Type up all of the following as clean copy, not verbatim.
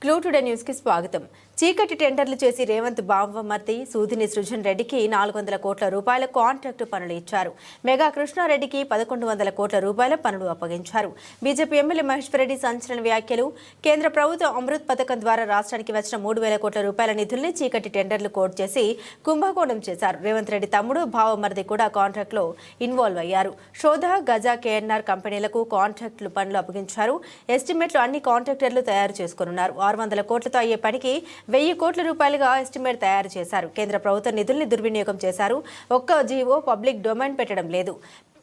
Clue today news కి స్వాగతం. చీకటి టెండర్లు చేసి రేవంత్ బావమర్తి సూదిని సృజన్ రెడ్డికి 400 కోట్ల రూపాయల కాంట్రాక్టు పనులు ఇచ్చారు. మెగా కృష్ణారెడ్డికి 1100 కోట్ల రూపాయల పనులు అప్పగించారు. బీజేపీ ఎమ్మెల్యే మహేశ్వర్ రెడ్డి సంచలన వ్యాఖ్యలు. కేంద్ర ప్రభుత్వం అమృత్ పథకం ద్వారా రాష్ట్రానికి వచ్చిన 3000 కోట్ల రూపాయల నిధుల్ని చీకటి టెండర్లు కోట్ చేసి కుంభకోణం చేశారు. రేవంత్ రెడ్డి తమ్ముడు బావమర్ది కూడా కాంట్రాక్ట్ లో ఇన్వాల్వ్ అయ్యారు. శోధ, గజా, కేఎన్ఆర్ కంపెనీలకు కాంట్రాక్టులు పనులు అప్పగించారు. ఎస్టిమేట్లు అన్ని కాంట్రాక్టర్లు తయారు చేసుకున్నారు. 600 కోట్లతో అయ్యే పనికి 1000 కోట్ల రూపాయలుగా ఎస్టిమేట్ తయారు చేశారు. కేంద్ర ప్రభుత్వ నిధుల్ని దుర్వినియోగం చేశారు. ఒక్క జీవో పబ్లిక్ డొమైన్ పెట్టడం లేదు.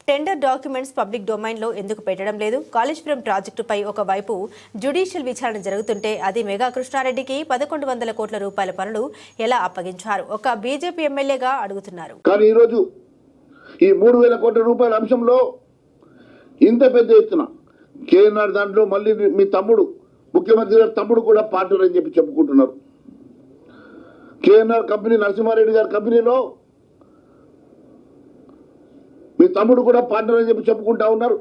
టెండర్ డాక్యుమెంట్స్ పబ్లిక్ డొమైన్లో ఎందుకు పెట్టడం లేదు? కాళేశ్వరం ప్రాజెక్టుపై ఒకవైపు జ్యుడిషియల్ విచారణ జరుగుతుంటే అది మెగా కృష్ణారెడ్డికి 1100 కోట్ల రూపాయల పనులు ఎలా అప్పగించారు? ఒక బీజేపీ ఎమ్మెల్యేగా అడుగుతున్నారు. కానీ ఈరోజు ఈ 3000 కోట్ల రూపాయల అంశంలో ఇంత పెద్ద ఎత్తున కేఎన్ఆర్ దాంట్లో మళ్ళీ మీ తమ్ముడు ముఖ్యమంత్రి గారి తమ్ముడు కూడా పార్ట్నర్ అని చెప్పి చెప్పుకుంటున్నారు. కేఎన్ఆర్ కంపెనీ, నరసింహారెడ్డి గారి కంపెనీలో మీ తమ్ముడు కూడా పార్ట్నర్ అని చెప్పి చెప్పుకుంటా ఉన్నారు.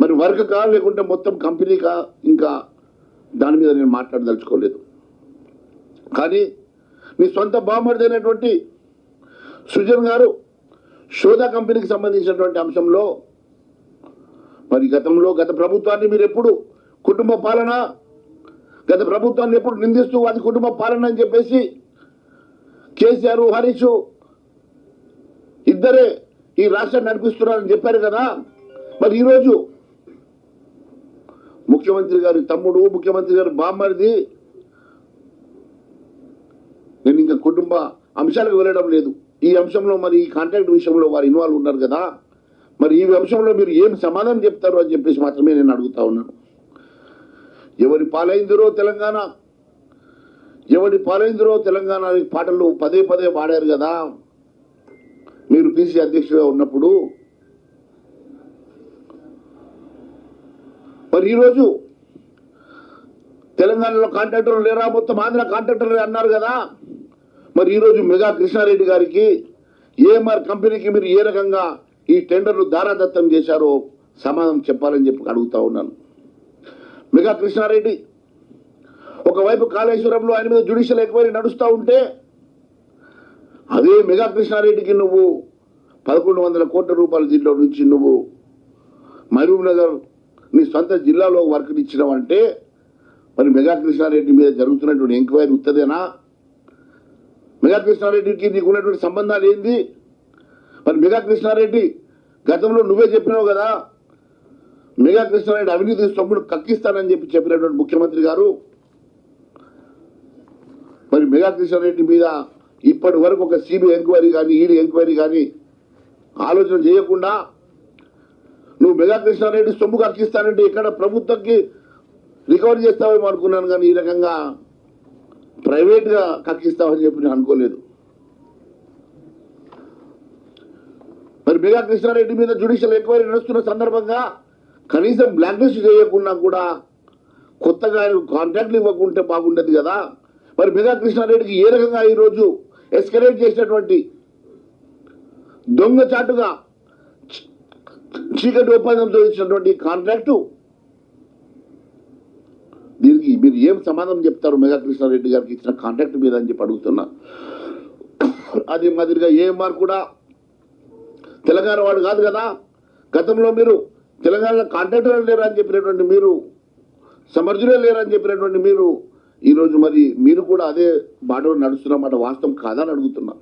మరి వర్క్ కా లేకుంటే మొత్తం కంపెనీకా, ఇంకా దాని మీద నేను మాట్లాడదలుచుకోలేదు. కానీ మీ సొంత బామర్ది అయినటువంటి సృజన్ గారు శోధ కంపెనీకి సంబంధించినటువంటి అంశంలో మరి గత ప్రభుత్వాన్ని మీరు ఎప్పుడు కుటుంబ పాలన, గత ప్రభుత్వాన్ని ఎప్పుడు నిందిస్తూ అది కుటుంబ పాలన అని చెప్పేసి కేసీఆర్, హరీష్ ఇద్దరే ఈ రాష్ట్రాన్ని నడిపిస్తున్నారని చెప్పారు కదా. మరి ఈరోజు ముఖ్యమంత్రి గారి తమ్ముడు, ముఖ్యమంత్రి గారి బామ్మరిది, నేను ఇంకా కుటుంబ అంశాలకు వెళ్ళడం లేదు. ఈ అంశంలో మరి ఈ కాంట్రాక్ట్ విషయంలో వారు ఇన్వాల్వ్ ఉన్నారు కదా. మరి ఈ అంశంలో మీరు ఏం సమాధానం చెప్తారు అని చెప్పేసి మాత్రమే నేను అడుగుతా ఉన్నాను. ఎవరి పాలైందిరో తెలంగాణ, ఎవరి పాలైందిరో తెలంగాణ పాటలు పదే పదే పాడారు కదా మీరు పిసిసి అధ్యక్షుడిగా ఉన్నప్పుడు. మరి ఈరోజు తెలంగాణలో కాంట్రాక్టర్లు లేరా, మొత్తం ఆంధ్ర కాంట్రాక్టర్లు అన్నారు కదా. మరి ఈరోజు మెగా కృష్ణారెడ్డి గారికి, ఏఎంఆర్ కంపెనీకి మీరు ఏ రకంగా ఈ టెండర్లు దారాదత్తం చేశారో సమాధానం చెప్పాలని చెప్పి అడుగుతా ఉన్నాను. మెగా కృష్ణారెడ్డి ఒకవైపు కాళేశ్వరంలో ఆయన మీద జ్యుడిషియల్ ఎంక్వైరీ నడుస్తూ ఉంటే, అదే మెగా కృష్ణారెడ్డికి నువ్వు 1100 కోట్ల రూపాయల దీంట్లో నుంచి నువ్వు మహబూబ్ నగర్ నీ సొంత జిల్లాలో వర్క్ ఇచ్చినావంటే మరి మెగా కృష్ణారెడ్డి మీద జరుగుతున్నటువంటి ఎంక్వైరీ ఉత్తదేనా? మెగా కృష్ణారెడ్డికి నీకు ఉన్నటువంటి సంబంధాలు ఏంది? మరి మెగా కృష్ణారెడ్డి గతంలో నువ్వే చెప్పినావు కదా, మెగా కృష్ణారెడ్డి అవినీతి సొమ్మును కక్కిస్తానని చెప్పినటువంటి ముఖ్యమంత్రి గారు. మరి మెగా కృష్ణారెడ్డి మీద ఇప్పటి వరకు ఒక సిబిఐ ఎంక్వైరీ కానీ, ఈడీ ఎంక్వైరీ కానీ ఆలోచన చేయకుండా నువ్వు మెగా కృష్ణారెడ్డి సొమ్ము కక్కిస్తానంటే ఇక్కడ ప్రభుత్వంకి రికవరీ చేస్తావేమో అనుకున్నాను. కానీ ఈ రకంగా ప్రైవేట్గా కక్కిస్తావని చెప్పి నేను అనుకోలేదు. మరి మెగా కృష్ణారెడ్డి మీద జ్యుడిషియల్ ఎంక్వైరీ నడుస్తున్న సందర్భంగా కనీసం బ్లాక్ లిస్ట్ చేయకుండా కూడా కొత్తగా కాంట్రాక్ట్లు ఇవ్వకుంటే బాగుండదు కదా. మరి మెగా కృష్ణారెడ్డికి ఏ రకంగా ఈరోజు ఎస్కలేట్ చేసినటువంటి దొంగచాటుగా చీకటి ఒప్పందంతో ఇచ్చినటువంటి కాంట్రాక్టు, దీనికి మీరు ఏం సమాధానం చెప్తారు మెగా కృష్ణారెడ్డి గారికి ఇచ్చిన కాంట్రాక్ట్ మీద అని చెప్పి అడుగుతున్నా. అదే మాదిరిగా ఏఎంఆర్ కూడా తెలంగాణ వాడు కాదు కదా. గతంలో మీరు తెలంగాణలో కాంట్రాక్టర్లు లేరు అని చెప్పినటువంటి మీరు, సమర్థులే లేరు అని చెప్పినటువంటి మీరు ఈరోజు మరి మీరు కూడా అదే బాటలో నడుస్తున్నమాట వాస్తవం కాదని అడుగుతున్నా.